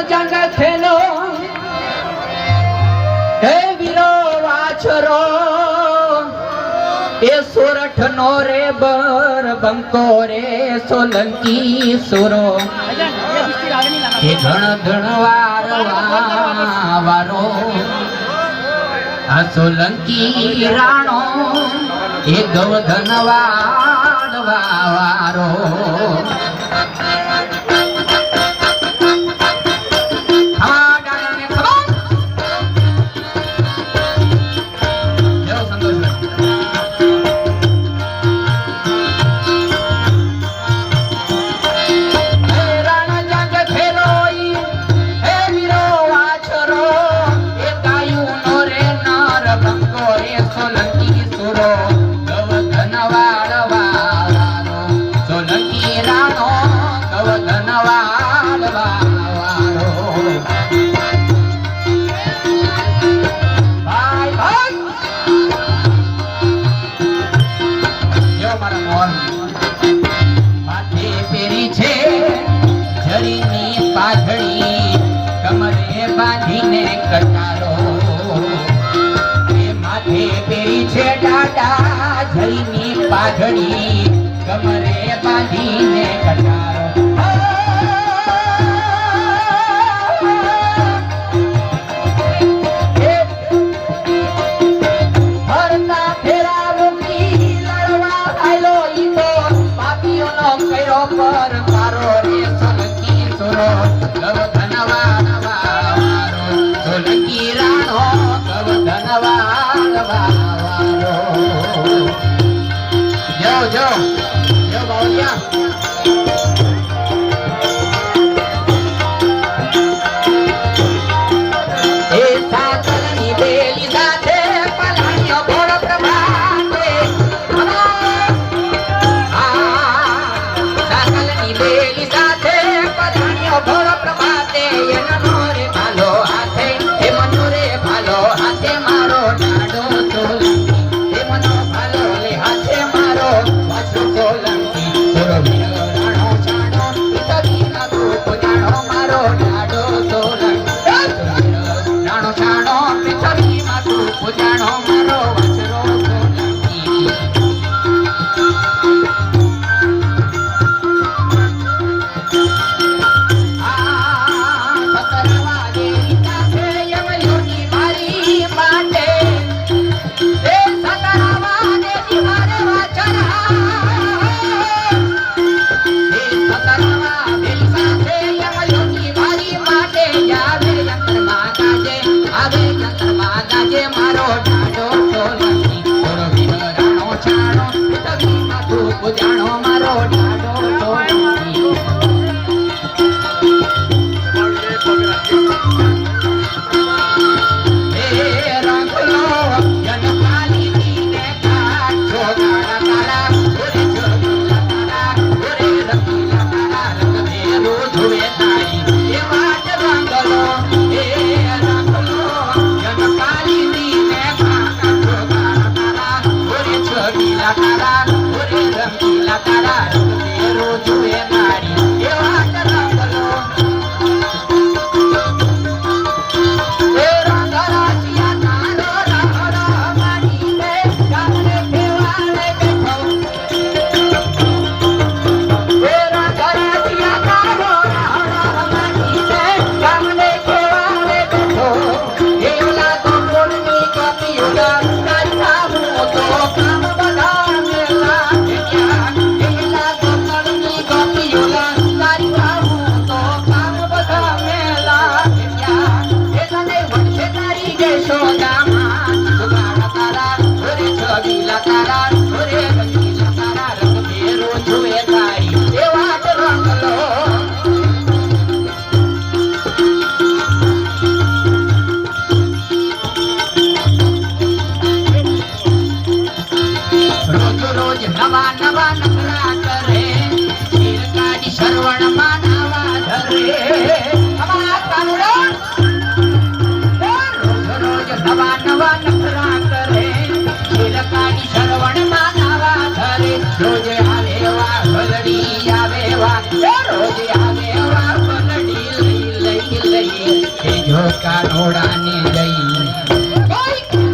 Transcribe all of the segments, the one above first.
જંગ ખેલો હે વીરો વાછરો એ સોરઠ નો રે બર બંકો રે સોલંકી સુરો એ ઘણ ઘણ વારો આ સોલંકી રાણો એ ગવધન વારો બાંધીને કટારો એ માથે પેરી છે ડાડા જઈની પાઘડી કમરે બાંધીને કટારો હરતા ફેરા મૂકી લડવા આયલો ઈ તો પાપીઓનો કર્યો પર મારો રે સોલંકી સુરો જો બાવલિયા એ સાકલની બેલી સાથે પલાણ્યો ઘોડો પ્રભાતે સાકલની બેલી સાથે પલાણ્યો ઘોડો પ્રભાતે એનો રે ભાલો હાથે એ મનો રે ભાલો હાથે મારો ડાડો સોલંકી એ મનો ભાલો લે હાથે મારો જાણો મારો ડાડો સોલંકી એ રંગલો જનપાલી દીને કાઠો કાળા કાળા ઓરે જોગલા કાળા ઓરે રંગીલા કાળા રંગ મેરો ધોવે તારી એ વાટ રંગલો એ રંગલો જનપાલી દીને કાઠો કાળા કાળા ઓરે જોગલા કાળા રંગીલા તારા રંગ મેરો જુએ મારી એ વાટ રંગલો એ રંગ રાશિયા તારો રહરો મારી મે ગામડે ખેવાડે બેઠો એ રંગ રાશિયા તારો રહરો મારી મે ગામડે ખેવાડે બેઠો એ ઓલા તો કોણની કપિયુલા કાઢા હું તો કામ બધા મેલા નવા નવા નખરા કરે શિરકાડી શરવણ માં નવા ધરે અમારા કાનુડો રોજ રોજ નવા નવા નખરા કરે શિરકાડી શરવણ માં નવા ધરે રોજ આવે વા ભલડી આવે વા રોજ આવે વા ભલડી લઈ લઈ લઈ ઝોકા નોડાને લઈ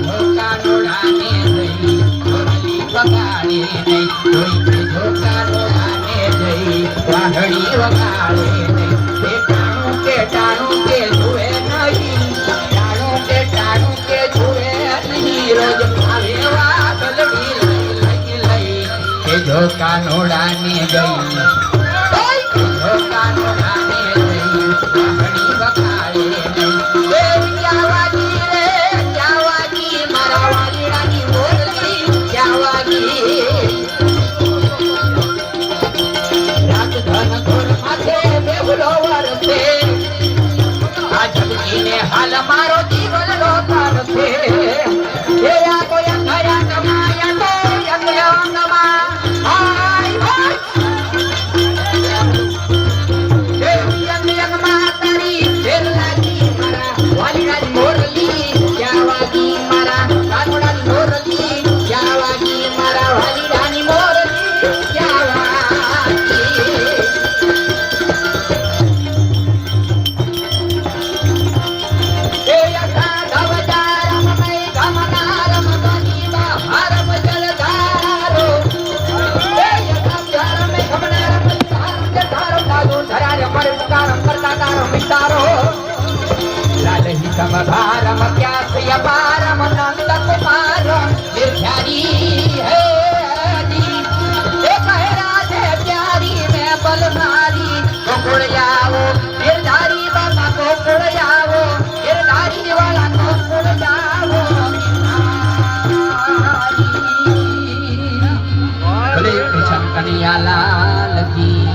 ઝોકા નોડાને લઈ ઢોલની વગાડે નહીં કોઈ કે ઝોકા નોડાને લઈ વાહડી વગાડે નહીં એ ટાણું કે જુએ નહીં ટાણું કે જુએ નહીં રોજ ભાવે વાદળડી લઈ લઈ કે ઝોકા નોડાને ગઈ ઝોકા નોડાને લઈ વાહડી વગાડે નહીં એ જાવાજી રે જાવાજી મારા વાલીડાની મોરલી જાવાજી રાત ધન ઘોર માથે બેવલો વરસે આ જગજીને હાલ મારો જીવન નો પારસે એ આ કોઈ ખરા કમાયા તો અંગમાં હાય હાય એ અંગમાં તારી ફેર લાગી મારા વાલીડાની મોરલી જાવાજી મારા કાનોડાની મોરલી જાવાજી મારા વાલીડાની મોરલી જાવાજી એ યથા ધવજારમ મય ગમનારમ ધની બહારમ જલધારો એ યથા ધરમ ગમનારમ ધારમ જધારો કાદુ ધરારે પર પુકારમ કરતાકારમ વિસ્તારો લાલહી સમભારમ ક્યાસય પારમ નંદ કુમારમ નિર્ધારી હે જી એ કહે રાધે પ્યારી મેં બલમારી કોકુળ આવો નિર્ધારી બાબા કોકુળ આવો નિર્ધારી વાળા કોકુળ આવો ભલે કૃષ્ણ કનૈયા લાલ કી